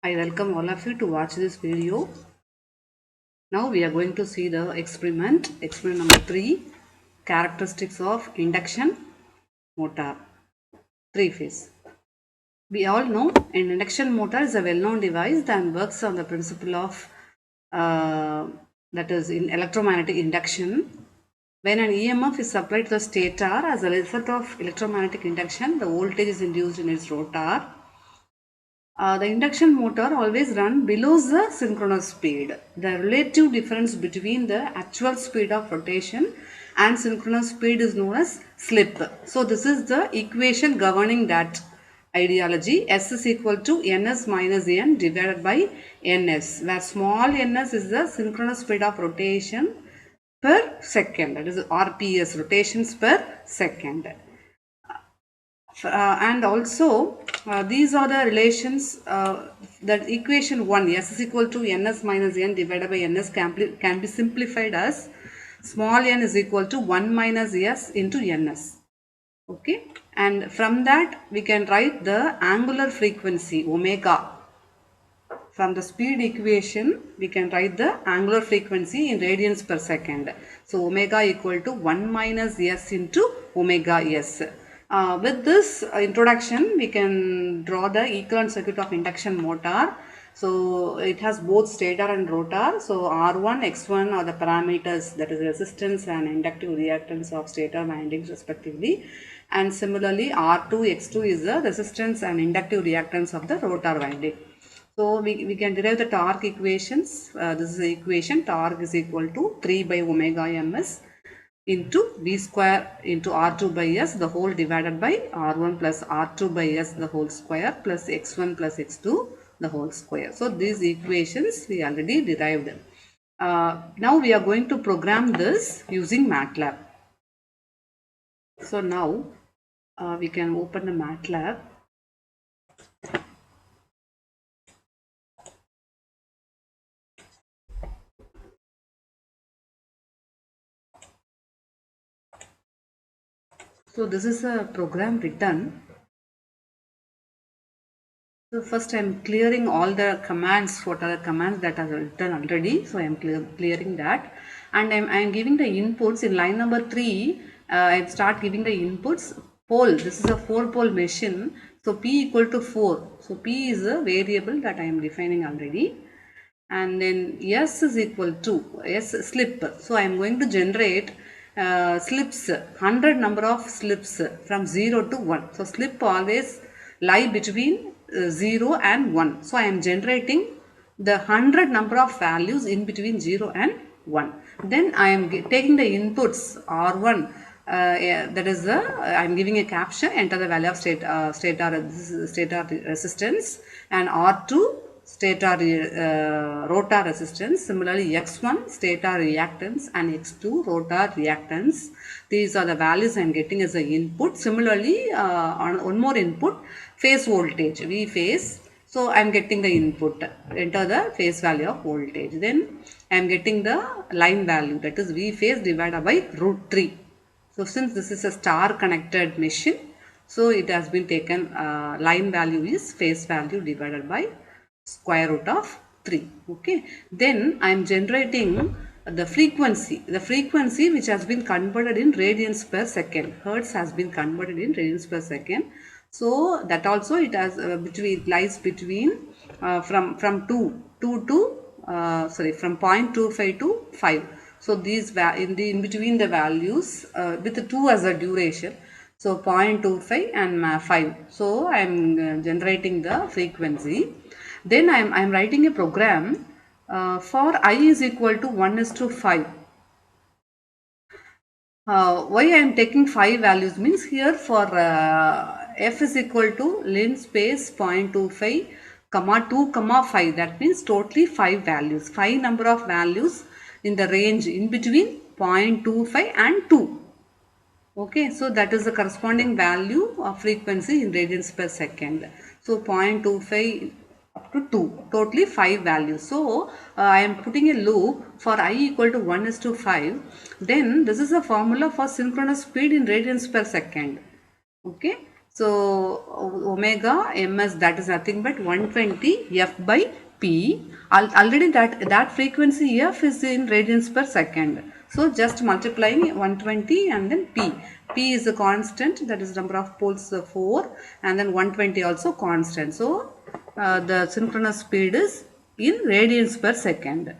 I welcome all of you to watch this video. Now we are going to see the experiment number 3, characteristics of induction motor, 3-phase. We all know an induction motor is a well-known device that works on the principle of that is in electromagnetic induction. When an EMF is supplied to the stator as a result of electromagnetic induction, the voltage is induced in its rotor. The induction motor always run below the synchronous speed. The relative difference between the actual speed of rotation and synchronous speed is known as slip. So this is the equation governing that ideology. S is equal to ns minus n divided by ns, where small ns is the synchronous speed of rotation per second, that is RPS, rotations per second. And also these are the relations that equation 1, S is equal to ns minus n divided by ns can be simplified as small n is equal to 1 minus s into ns. Okay, and from that we can write the angular frequency omega. From the speed equation we can write the angular frequency in radians per second. So omega equal to 1 minus s into omega s. With this introduction, we can draw the equivalent circuit of induction motor. So it has both stator and rotor. So R1, X1 are the parameters, that is resistance and inductive reactance of stator windings respectively. And similarly R2, X2 is the resistance and inductive reactance of the rotor winding. So we can derive the torque equations. This is the equation. Torque is equal to 3 by omega ms into V square into R2 by S the whole divided by R1 plus R2 by S the whole square plus X1 plus X2 the whole square. So these equations we already derived. Now we are going to program this using MATLAB. So now we can open the MATLAB. So this is a program written. So first I am clearing all the commands, what are the commands that are written already. So I am clearing that, and I am giving the inputs in line number 3. I start giving the inputs. Pole, this is a 4-pole machine. So P equal to 4. So P is a variable that I am defining already. And then S is equal to S slip. So I am going to generate slips, 100 number of slips from 0 to 1. So slip always lie between 0 and 1. So I am generating the 100 number of values in between 0 and 1. Then I am taking the inputs R1, that is I am giving a caption, enter the value of stator resistance, and R2 stator rotor resistance. Similarly X1 stator reactance and X2 rotor reactance. These are the values I am getting as an input. Similarly on one more input, phase voltage, V phase. So I am getting the input, enter the phase value of voltage. Then I am getting the line value, that is V phase divided by root 3. So since this is a star connected machine, so it has been taken line value is phase value divided by square root of 3. Okay, then I am generating the frequency which has been converted in radians per second. Hertz has been converted in radians per second. So that also it has it lies between from 2 to from 0.25 to 5. So these in between the values with the 2 as a duration. So 0.25 and 5. So I am generating the frequency. Then I am writing a program for I is equal to 1 is to 5. Why I am taking 5 values means here for f is equal to lin space 0.25 comma 2 comma 5, that means totally 5 values, 5 number of values in the range in between 0.25 and 2. Okay, so that is the corresponding value of frequency in radians per second. So 0.25 up to 2, totally 5 values. So I am putting a loop for I equal to 1 is to 5. Then this is a formula for synchronous speed in radians per second. Okay, So omega ms, that is nothing but 120 f by p. Already that frequency f is in radians per second. So just multiplying 120 and then p. P is a constant, that is number of poles 4, and then 120 also constant. So the synchronous speed is in radians per second.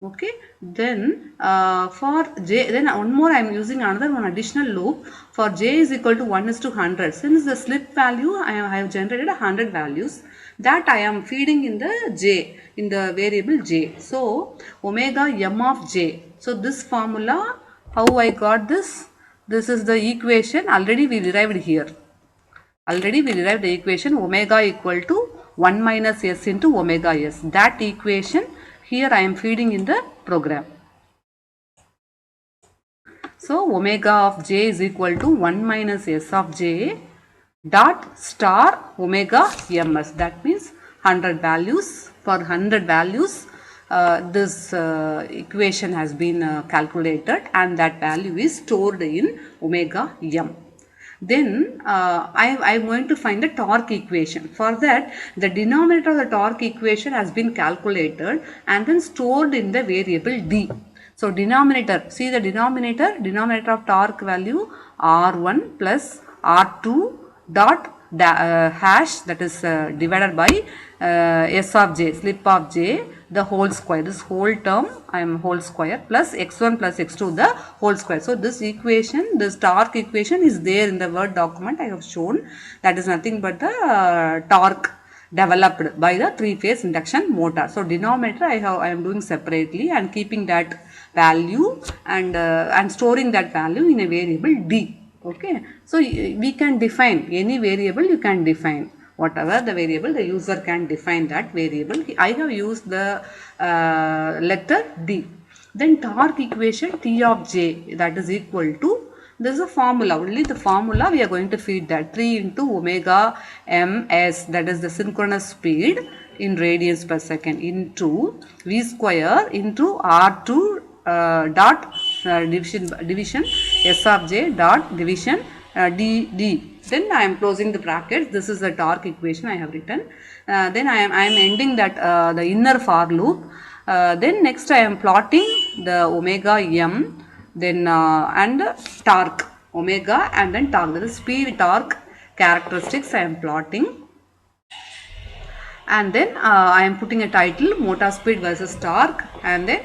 Okay, then for j, then one more I am using another one additional loop. For j is equal to 1 is to 100, since the slip value I have generated 100 values, that I am feeding in the j, in the variable j. So omega m of j. So this formula, how I got this? This is the equation already we derived here. Already we derived the equation omega equal to 1 minus s into omega s. That equation here I am feeding in the program. So omega of j is equal to 1 minus s of j dot star omega ms. That means 100 values. For 100 values, this equation has been calculated, and that value is stored in omega m. Then I am going to find the torque equation. For that, the denominator of the torque equation has been calculated and then stored in the variable d. So denominator, see the denominator of torque value R1 plus R2 dot hash, that is divided by s of j, slip of j, the whole square. This whole term I am whole square plus x1 plus x2 the whole square. So this equation, this torque equation is there in the Word document I have shown. That is nothing but the torque developed by the 3-phase induction motor. So denominator I am doing separately and keeping that value and storing that value in a variable d. Okay, so we can define any variable, you can define whatever the variable, the user can define that variable. I have used the letter d. Then torque equation T of j, that is equal to, this is a formula, only the formula we are going to feed that 3 into omega ms, that is the synchronous speed in radians per second, into v square into r2 dot division s of j dot division d. Then I am closing the brackets. This is the torque equation I have written. Then I am ending that the inner for loop. Then next I am plotting the omega m, then and torque, omega and then torque, that is speed torque characteristics I am plotting. And then I am putting a title, motor speed versus torque, and then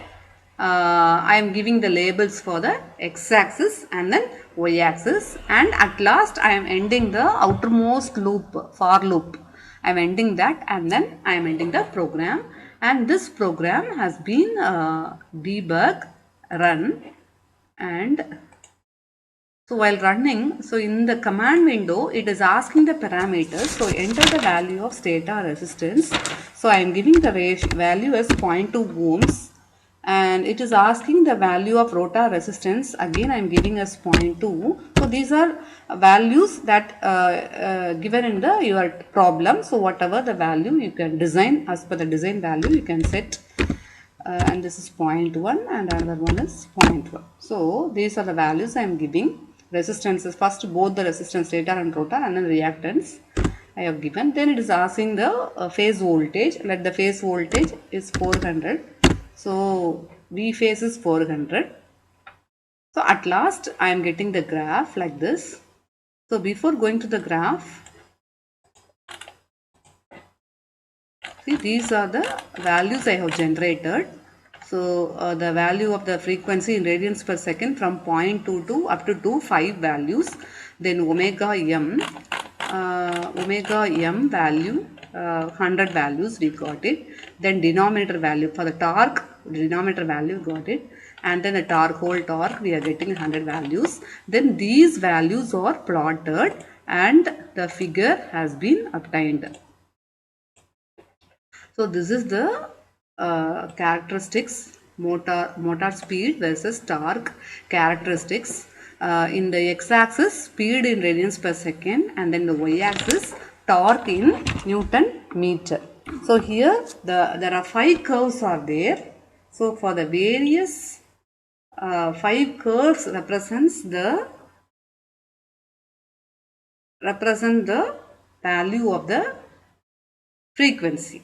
I am giving the labels for the x-axis and then y-axis, and at last I am ending the outermost loop, for loop. I am ending that, and then I am ending the program, and this program has been debug, run, and so while running, so in the command window, it is asking the parameters. So enter the value of stator resistance. So I am giving the value as 0.2 ohms, and it is asking the value of rotor resistance. Again, I am giving as 0.2. So these are values that given in the your problem. So whatever the value you can design, as per the design value you can set. And this is 0.1 and another one is 0.1. So these are the values I am giving. Resistances, first both the resistance stator and rotor, and then reactance I have given. Then it is asking the phase voltage. Let the phase voltage is 400. So V phase is 400. So at last I am getting the graph like this. So before going to the graph, see, these are the values I have generated. So the value of the frequency in radians per second from 0.2 to up to 5 values. Then omega m value 100 values we got it. Then denominator value for the torque, denominator value got it, and then the torque, whole torque we are getting 100 values. Then these values are plotted and the figure has been obtained. So this is the characteristics, motor speed versus torque characteristics. In the x-axis, speed in radians per second, and then the y-axis, torque in Newton meter. So here there are 5 curves are there. So for the various 5 curves represents the represent the value of the frequency.